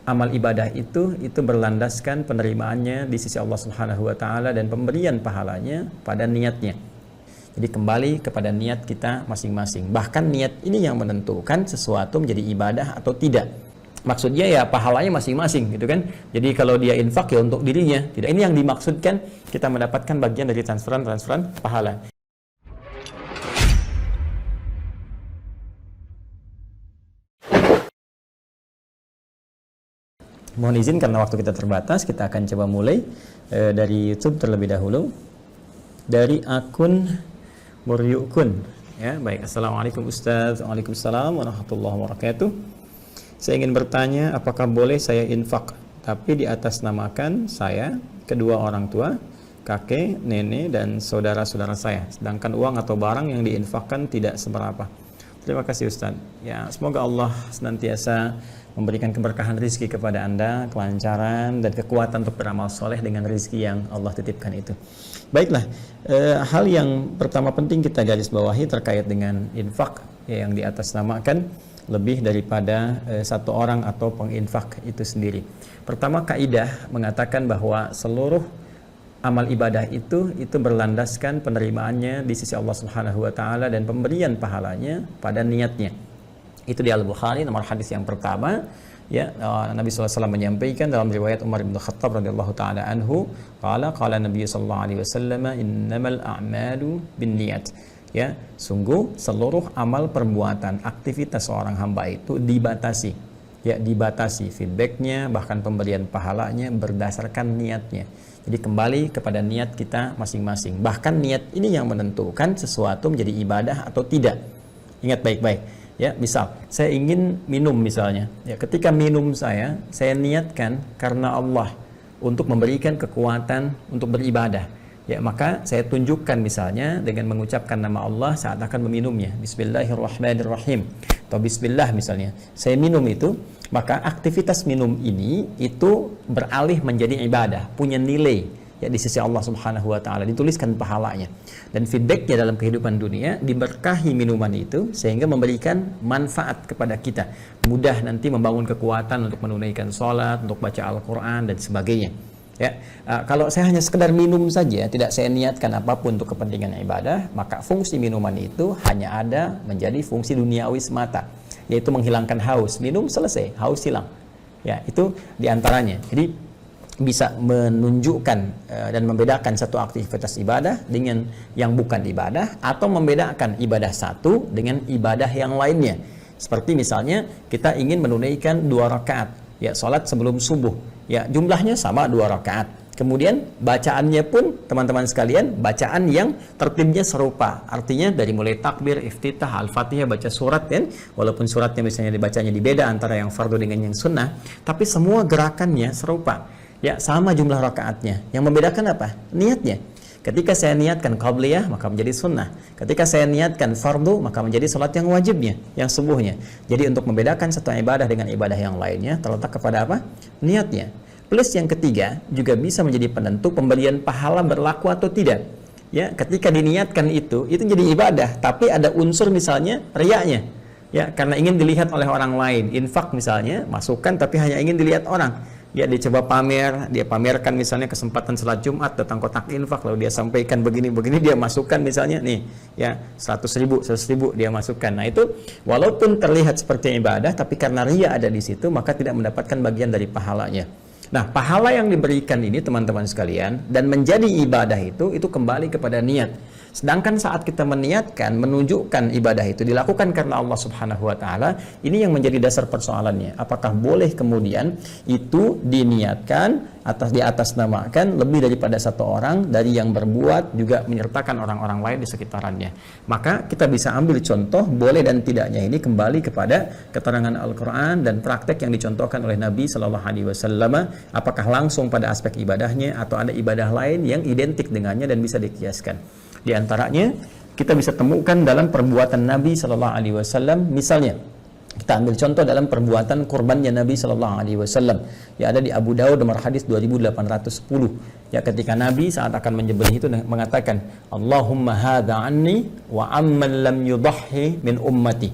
amal ibadah itu berlandaskan penerimaannya di sisi Allah Subhanahu wa taala dan pemberian pahalanya pada niatnya. Jadi kembali kepada niat kita masing-masing. Bahkan niat ini yang menentukan sesuatu menjadi ibadah atau tidak. Maksudnya ya pahalanya masing-masing gitu kan. Jadi kalau dia infak ya untuk dirinya. Tidak, ini yang dimaksudkan kita mendapatkan bagian dari transferan pahala. Mohon izin karena waktu kita terbatas, kita akan coba mulai dari YouTube terlebih dahulu. Dari akun Muryukun. Ya, baik. Assalamualaikum Ustaz. Waalaikumsalam warahmatullahi wabarakatuh. Saya ingin bertanya, apakah boleh saya infak tapi di atas namakan saya, kedua orang tua, kakek, nenek dan saudara-saudara saya, sedangkan uang atau barang yang diinfakkan tidak seberapa. Terima kasih Ustaz. Ya, semoga Allah senantiasa memberikan keberkahan rizki kepada Anda, kelancaran dan kekuatan untuk beramal soleh dengan rizki yang Allah titipkan itu. Baiklah, hal yang pertama penting kita garis bawahi terkait dengan infak yang di atas namakan lebih daripada satu orang atau penginfak itu sendiri. Pertama, kaidah mengatakan bahwa seluruh amal ibadah itu berlandaskan penerimaannya di sisi Allah Subhanahu wa taala dan pemberian pahalanya pada niatnya. Itu di Al-Bukhari nomor hadis yang pertama, ya, Nabi SAW menyampaikan dalam riwayat Umar bin Khattab radhiyallahu taala anhu, qala Nabi sallallahu alaihi wasallam, innamal a'malu binniyat. Ya, sungguh seluruh amal perbuatan, aktivitas seorang hamba itu dibatasi. Ya, dibatasi feedbacknya, bahkan pemberian pahalanya berdasarkan niatnya. Jadi kembali kepada niat kita masing-masing. Bahkan niat ini yang menentukan sesuatu menjadi ibadah atau tidak. Ingat baik-baik. Ya, misal saya ingin minum misalnya. Ya, ketika minum saya niatkan karena Allah untuk memberikan kekuatan untuk beribadah. Ya, maka saya tunjukkan misalnya dengan mengucapkan nama Allah saat akan meminumnya. Bismillahirrahmanirrahim. Atau bismillah misalnya. Saya minum itu, maka aktivitas minum ini itu beralih menjadi ibadah, punya nilai ya di sisi Allah Subhanahu wa taala, dituliskan pahalanya. Dan feedbacknya dalam kehidupan dunia diberkahi minuman itu sehingga memberikan manfaat kepada kita. Mudah nanti membangun kekuatan untuk menunaikan sholat, untuk baca Al-Quran dan sebagainya. Ya, kalau saya hanya sekedar minum saja, tidak saya niatkan apapun untuk kepentingan ibadah, maka fungsi minuman itu hanya ada menjadi fungsi duniawi semata, yaitu menghilangkan haus. Minum selesai, haus hilang. Ya, itu diantaranya. Jadi bisa menunjukkan dan membedakan satu aktivitas ibadah dengan yang bukan ibadah, atau membedakan ibadah satu dengan ibadah yang lainnya. Seperti misalnya kita ingin menunaikan 2 rakaat, ya, sholat sebelum subuh. Ya, jumlahnya sama 2 rakaat. Kemudian bacaannya pun teman-teman sekalian, bacaan yang tertibnya serupa. Artinya dari mulai takbir, iftitah, al-fatihah, baca surat kan, walaupun suratnya misalnya dibacanya dibeda antara yang fardu dengan yang sunnah, tapi semua gerakannya serupa. Ya, sama jumlah rakaatnya. Yang membedakan apa? Niatnya. Ketika saya niatkan qabliyah, maka menjadi sunnah. Ketika saya niatkan fardu, maka menjadi salat yang wajibnya, yang subuhnya. Jadi untuk membedakan satu ibadah dengan ibadah yang lainnya terletak kepada apa? Niatnya. Plus yang ketiga juga bisa menjadi penentu pemberian pahala berlaku atau tidak. Ya, ketika diniatkan itu jadi ibadah, tapi ada unsur misalnya riyanya. Ya, karena ingin dilihat oleh orang lain. Infak misalnya, masukkan tapi hanya ingin dilihat orang. Ya, dia coba pamer, dia pamerkan misalnya kesempatan salat Jumat, datang kotak infak, lalu dia sampaikan begini-begini, dia masukkan misalnya nih, ya 100.000 dia masukkan. Nah, itu walaupun terlihat seperti ibadah, tapi karena riya ada di situ, maka tidak mendapatkan bagian dari pahalanya. Nah, pahala yang diberikan ini teman-teman sekalian dan menjadi ibadah itu kembali kepada niat. Sedangkan saat kita meniatkan, menunjukkan ibadah itu dilakukan karena Allah Subhanahu wa taala, ini yang menjadi dasar persoalannya. Apakah boleh kemudian itu diniatkan di atas namakan lebih daripada satu orang dari yang berbuat juga menyertakan orang-orang lain di sekitarannya. Maka kita bisa ambil contoh boleh dan tidaknya ini kembali kepada keterangan Al-Qur'an dan praktek yang dicontohkan oleh Nabi sallallahu alaihi wasallam, apakah langsung pada aspek ibadahnya atau ada ibadah lain yang identik dengannya dan bisa dikiaskan. Di antaranya kita bisa temukan dalam perbuatan Nabi sallallahu alaihi wasallam. Misalnya kita ambil contoh dalam perbuatan kurbannya Nabi sallallahu alaihi wasallam. Ya, ada di Abu Daud nomor hadis 2810. Ya, ketika Nabi saat akan menyembelih itu mengatakan, Allahumma hadza anni wa amman lam yudahhi min ummati.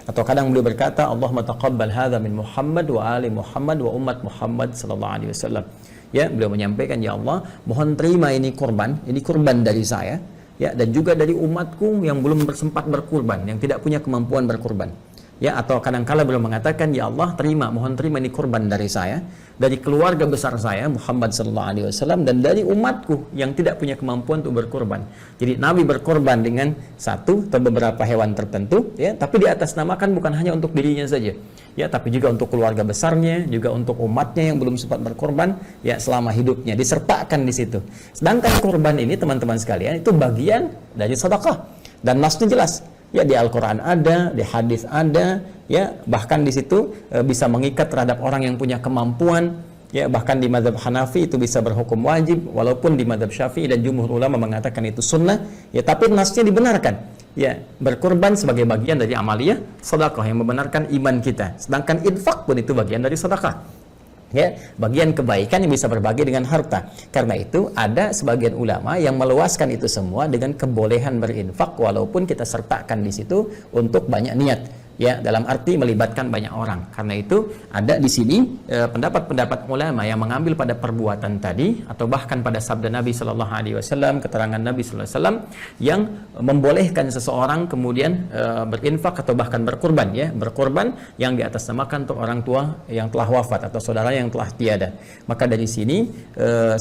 Atau kadang beliau berkata, Allahumma taqabbal hadza min Muhammad wa ali Muhammad wa ummat Muhammad sallallahu alaihi wasallam. Ya, beliau menyampaikan, ya Allah, mohon terima ini kurban dari saya, ya, dan juga dari umatku yang belum sempat berkurban, yang tidak punya kemampuan berkurban. Ya, atau kadang-kala beliau mengatakan, ya Allah, mohon terima ini kurban dari saya, dari keluarga besar saya Muhammad sallallahu alaihi wasallam, dan dari umatku yang tidak punya kemampuan untuk berkurban. Jadi Nabi berkorban dengan satu atau beberapa hewan tertentu, ya, tapi di atas namakan bukan hanya untuk dirinya saja, ya, tapi juga untuk keluarga besarnya, juga untuk umatnya yang belum sempat berkorban, ya, selama hidupnya, disertakan di situ. Sedangkan kurban ini, teman-teman sekalian, itu bagian dari sedekah, dan nasnya jelas. Ya, di Al-Quran ada, di hadis ada, ya, bahkan di situ bisa mengikat terhadap orang yang punya kemampuan, ya, bahkan di mazhab Hanafi itu bisa berhukum wajib, walaupun di mazhab Syafi'i dan jumhur ulama mengatakan itu sunnah, ya, tapi nasnya dibenarkan, ya, berkorban sebagai bagian dari amaliyah sedekah yang membenarkan iman kita. Sedangkan infak pun itu bagian dari sedekah. Ya, bagian kebaikan yang bisa berbagi dengan harta. Karena itu ada sebagian ulama yang meluaskan itu semua dengan kebolehan berinfak walaupun kita sertakan di situ untuk banyak niat. Ya, dalam arti melibatkan banyak orang. Karena itu ada di sini pendapat-pendapat ulama yang mengambil pada perbuatan tadi atau bahkan pada sabda Nabi sallallahu alaihi wasallam, keterangan Nabi sallallahu alaihi wasallam yang membolehkan seseorang kemudian berinfak atau bahkan berkurban, ya, berkurban yang diatasnamakan untuk orang tua yang telah wafat atau saudara yang telah tiada. Maka dari sini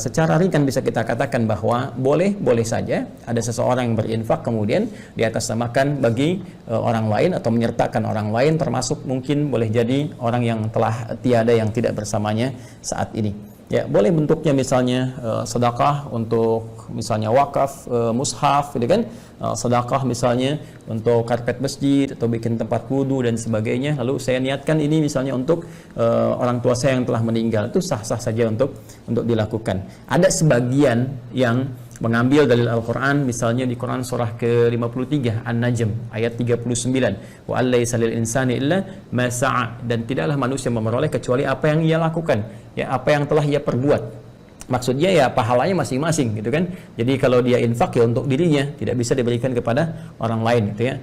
secara ringan bisa kita katakan bahwa boleh saja ada seseorang yang berinfak kemudian diatasnamakan bagi orang lain atau menyertakan orang lain, termasuk mungkin boleh jadi orang yang telah tiada yang tidak bersamanya saat ini. Ya, boleh bentuknya misalnya sedekah untuk misalnya wakaf mushaf, gitu kan? Sedekah misalnya untuk karpet masjid atau bikin tempat wudu dan sebagainya. Lalu saya niatkan ini misalnya untuk orang tua saya yang telah meninggal, itu sah-sah saja untuk dilakukan. Ada sebagian yang mengambil dalil Al-Quran, misalnya di Quran surah ke-53 An-Najm ayat 39, wa allaysa lil insani illa ma sa'a, dan tidaklah manusia memperoleh kecuali apa yang ia lakukan, ya, apa yang telah ia perbuat. Maksudnya ya pahalanya masing-masing, gitu kan. Jadi kalau dia infak ya untuk dirinya, tidak bisa diberikan kepada orang lain, gitu ya.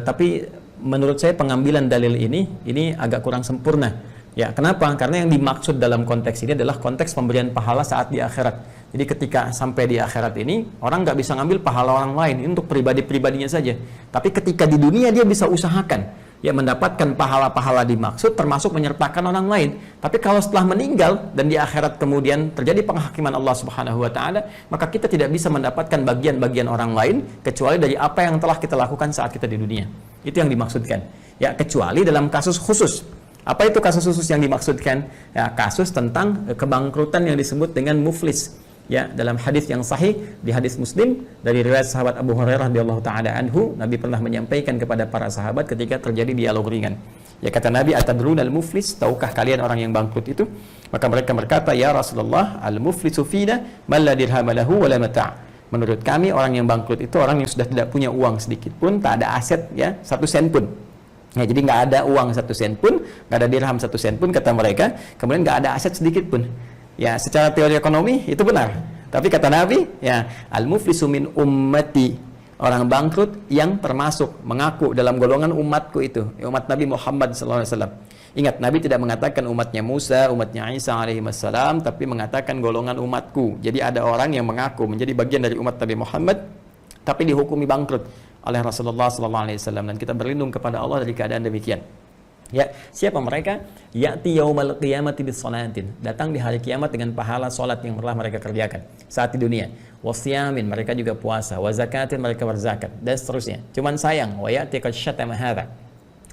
Tapi menurut saya pengambilan dalil ini agak kurang sempurna. Ya, kenapa? Karena yang dimaksud dalam konteks ini adalah konteks pemberian pahala saat di akhirat. Jadi ketika sampai di akhirat ini, orang nggak bisa ngambil pahala orang lain, ini untuk pribadi-pribadinya saja. Tapi ketika di dunia dia bisa usahakan, ya, mendapatkan pahala-pahala dimaksud, termasuk menyertakan orang lain. Tapi kalau setelah meninggal dan di akhirat kemudian terjadi penghakiman Allah Subhanahu wa Ta'ala, maka kita tidak bisa mendapatkan bagian-bagian orang lain kecuali dari apa yang telah kita lakukan saat kita di dunia. Itu yang dimaksudkan. Ya, kecuali dalam kasus khusus. Apa itu kasus khusus yang dimaksudkan? Ya, kasus tentang kebangkrutan yang disebut dengan muflis. Ya, dalam hadis yang sahih di hadis Muslim dari riwayat sahabat Abu Hurairah radhiyallahu taala anhu, Nabi pernah menyampaikan kepada para sahabat ketika terjadi dialog ringan. Ya, kata Nabi, atadrunal muflis, tahukah kalian orang yang bangkrut itu? Maka mereka berkata, ya Rasulullah, al muflisu fina man la dirham lahu wa la mata'. Menurut kami orang yang bangkrut itu orang yang sudah tidak punya uang sedikit pun, tak ada aset, ya, 1 sen pun. Ya, jadi nggak ada uang 1 sen pun, nggak ada dirham 1 sen pun, kata mereka. Kemudian nggak ada aset sedikit pun. Ya, secara teori ekonomi itu benar. Tapi kata Nabi, ya, al-muflisu min ummati, orang bangkrut yang termasuk mengaku dalam golongan umatku itu, umat Nabi Muhammad SAW. Ingat, Nabi tidak mengatakan umatnya Musa, umatnya Isa alaihi wassalam, tapi mengatakan golongan umatku. Jadi ada orang yang mengaku menjadi bagian dari umat Nabi Muhammad, tapi dihukumi bangkrut oleh Rasulullah SAW, dan kita berlindung kepada Allah dari keadaan demikian. Ya, siapa mereka? Ya'ti yaumal qiyamati bis-shalatin, datang di hari kiamat dengan pahala salat yang telah mereka kerjakan saat di dunia. Wasyamin, mereka juga puasa, wa zakatin, mereka berzakat, dan seterusnya. Cuman sayang, wa ya'ti qad syatama hadza,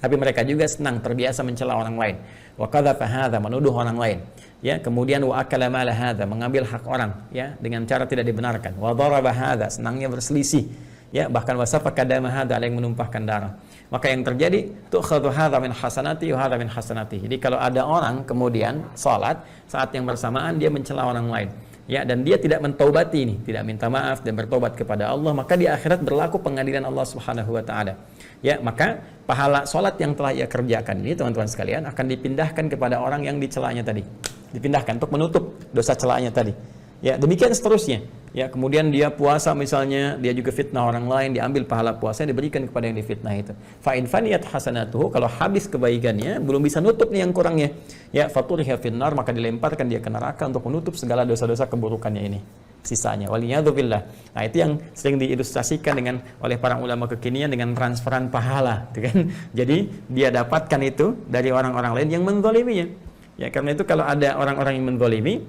tapi mereka juga senang terbiasa mencela orang lain. Wa qadhafa hadza, menuduh orang lain. Ya, kemudian wa akala mala hadza, mengambil hak orang, ya, dengan cara tidak dibenarkan. Wa daraba hadza, senangnya berselisih. Ya, bahkan wasafaka dama hadza, yang menumpahkan darah. Maka yang terjadi, tu'khadhu hadza min hasanati wa hadza min hasanati. Jadi kalau ada orang kemudian salat, saat yang bersamaan dia mencela orang lain, ya, dan dia tidak mentaubati ini, tidak minta maaf dan bertobat kepada Allah, maka di akhirat berlaku pengadilan Allah Subhanahu wa taala. Ya, maka pahala salat yang telah ia kerjakan ini, teman-teman sekalian, akan dipindahkan kepada orang yang dicelanya tadi. Dipindahkan untuk menutup dosa celanya tadi. Ya, demikian seterusnya. Ya, kemudian dia puasa misalnya, dia juga fitnah orang lain, diambil pahala puasanya diberikan kepada yang difitnah itu. Fa in faniyat hasanatuhu, kalau habis kebaikannya, belum bisa nutup nih yang kurangnya. Ya, faturiha finnar, maka dilemparkan dia ke neraka untuk menutup segala dosa-dosa keburukannya ini. Sisanya, waliyadzubillah. Nah, itu yang sering diilustrasikan dengan oleh para ulama kekinian dengan transferan pahala, gitu kan. Jadi dia dapatkan itu dari orang-orang lain yang menzaliminya. Ya, karena itu kalau ada orang-orang yang menzalimi,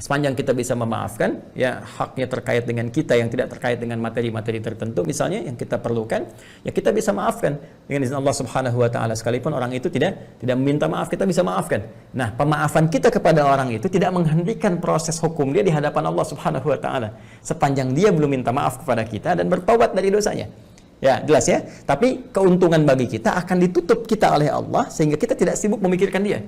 sepanjang kita bisa memaafkan, ya haknya terkait dengan kita yang tidak terkait dengan materi-materi tertentu misalnya yang kita perlukan, ya kita bisa maafkan dengan izin Allah Subhanahu wa taala, sekalipun orang itu tidak meminta maaf, kita bisa maafkan. Nah, pemaafan kita kepada orang itu tidak menghentikan proses hukum dia di hadapan Allah Subhanahu wa taala sepanjang dia belum minta maaf kepada kita dan bertaubat dari dosanya. Ya, jelas ya. Tapi keuntungan bagi kita akan ditutup kita oleh Allah sehingga kita tidak sibuk memikirkan dia.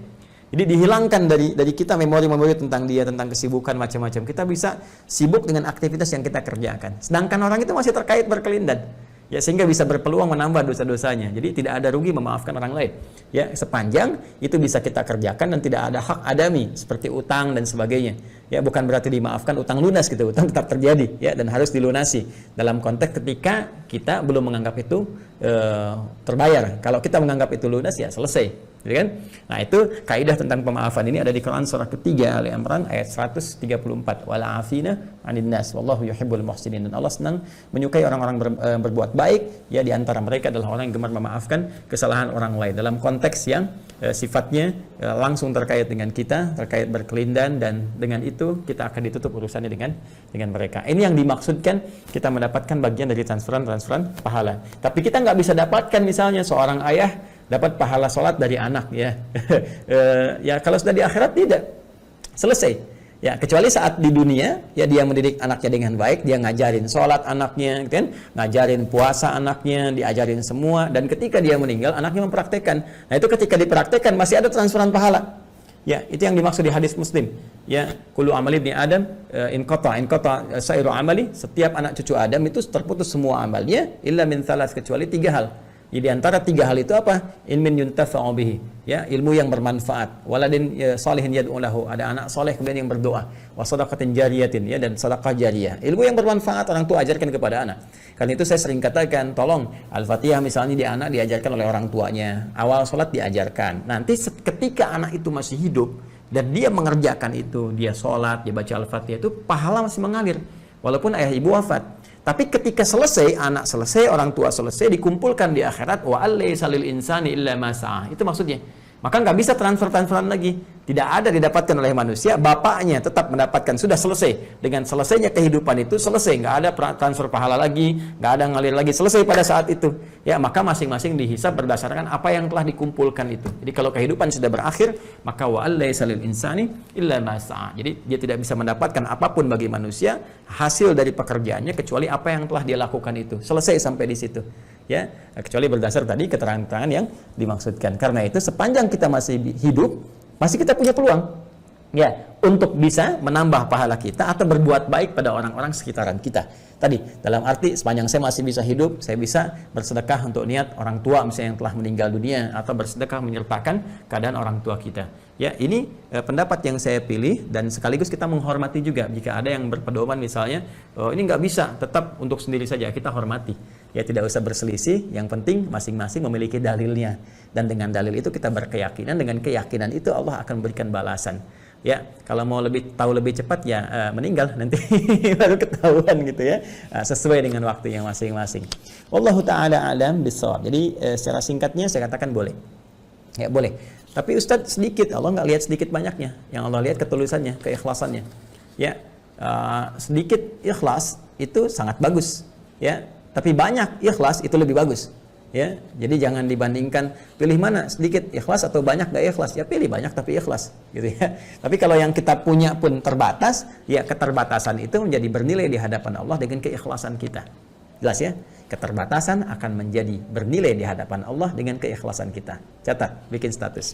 Jadi dihilangkan dari kita memori-memori tentang dia, tentang kesibukan macam-macam. Kita bisa sibuk dengan aktivitas yang kita kerjakan. Sedangkan orang itu masih terkait berkelindan. Ya, sehingga bisa berpeluang menambah dosa-dosanya. Jadi tidak ada rugi memaafkan orang lain. Ya, sepanjang itu bisa kita kerjakan dan tidak ada hak adami seperti utang dan sebagainya. Ya, bukan berarti dimaafkan utang lunas gitu. Utang tetap terjadi ya dan harus dilunasi. Dalam konteks ketika kita belum menganggap itu terbayar. Kalau kita menganggap itu lunas ya selesai. Gitu kan? Nah, itu kaidah tentang pemaafan ini ada di Quran surah ketiga Ali Imran ayat 134. Wala afina 'anil nas wallahu yuhibbul muhsinin. Dan Allah senang menyukai orang-orang berbuat baik, ya di antara mereka adalah orang yang gemar memaafkan kesalahan orang lain dalam konteks yang sifatnya langsung terkait dengan kita, terkait berkelindan, dan dengan itu kita akan ditutup urusannya dengan mereka. Ini yang dimaksudkan kita mendapatkan bagian dari transferan pahala. Tapi kita nggak bisa dapatkan misalnya seorang ayah dapat pahala sholat dari anak ya. Ya kalau sudah di akhirat tidak selesai. Ya, kecuali saat di dunia ya dia mendidik anaknya dengan baik, dia ngajarin sholat anaknya, kan? Ngajarin puasa anaknya, diajarin semua, dan ketika dia meninggal anaknya mempraktekkan. Nah, itu ketika dipraktekkan masih ada transferan pahala. Ya, itu yang dimaksud di hadis Muslim. Ya, kullu amali ibni Adam in qata sairu amali, setiap anak cucu Adam itu terputus semua amalnya illa min thalas, kecuali 3 hal. Jadi antara 3 hal itu apa? Ilmin yuntafa'u bihi, ya, ilmu yang bermanfaat. Waladin salihin yad'u lahu, ada anak soleh kemudian yang berdoa. Wa shadaqatin jariyatin, ya, dan sedekah jariyah. Ilmu yang bermanfaat orang tua ajarkan kepada anak. Karena itu saya sering katakan, tolong Al-Fatihah misalnya di anak diajarkan oleh orang tuanya. Awal sholat diajarkan. Nanti ketika anak itu masih hidup dan dia mengerjakan itu, dia sholat, dia baca Al-Fatihah, itu pahala masih mengalir walaupun ayah ibu wafat. Tapi ketika selesai, anak selesai, orang tua selesai, dikumpulkan di akhirat, wa alaysa lil insani illa ma sa'a. Itu maksudnya. Maka nggak bisa transferan lagi. Tidak ada didapatkan oleh manusia, bapaknya tetap mendapatkan, sudah selesai. Dengan selesainya kehidupan itu selesai, nggak ada transfer pahala lagi, nggak ada ngalir lagi, selesai pada saat itu. Ya, maka masing-masing dihisab berdasarkan apa yang telah dikumpulkan itu. Jadi kalau kehidupan sudah berakhir, maka wa alaysa lil insani illa ma sa'a. Jadi dia tidak bisa mendapatkan apapun bagi manusia hasil dari pekerjaannya kecuali apa yang telah dia lakukan itu. Selesai sampai di situ. Ya, kecuali berdasar tadi keterangan-keterangan yang dimaksudkan. Karena itu sepanjang kita masih hidup, masih kita punya peluang ya untuk bisa menambah pahala kita atau berbuat baik pada orang-orang sekitaran kita. Tadi dalam arti sepanjang saya masih bisa hidup, saya bisa bersedekah untuk niat orang tua misalnya yang telah meninggal dunia, atau bersedekah menyertakan keadaan orang tua kita. Ya, ini pendapat yang saya pilih, dan sekaligus kita menghormati juga jika ada yang berpedoman misalnya ini nggak bisa, tetap untuk sendiri saja, kita hormati. Ya, tidak usah berselisih, yang penting masing-masing memiliki dalilnya, dan dengan dalil itu kita berkeyakinan, dengan keyakinan itu Allah akan memberikan balasan. Ya, kalau mau tahu lebih cepat ya meninggal nanti baru ketahuan gitu ya, sesuai dengan waktu yang masing-masing. Wallahu taala alam bissawab. Jadi secara singkatnya saya katakan boleh. Ya, boleh. Tapi Ustadz sedikit, Allah nggak lihat sedikit banyaknya. Yang Allah lihat ketulusannya, keikhlasannya. Ya, sedikit ikhlas itu sangat bagus. Ya, tapi banyak ikhlas itu lebih bagus. Ya, jadi jangan dibandingkan pilih mana, sedikit ikhlas atau banyak gak ikhlas. Ya pilih banyak tapi ikhlas, gitu ya. Tapi kalau yang kita punya pun terbatas, ya keterbatasan itu menjadi bernilai di hadapan Allah dengan keikhlasan kita. Jelas ya? Keterbatasan akan menjadi bernilai di hadapan Allah dengan keikhlasan kita. Catat, bikin status.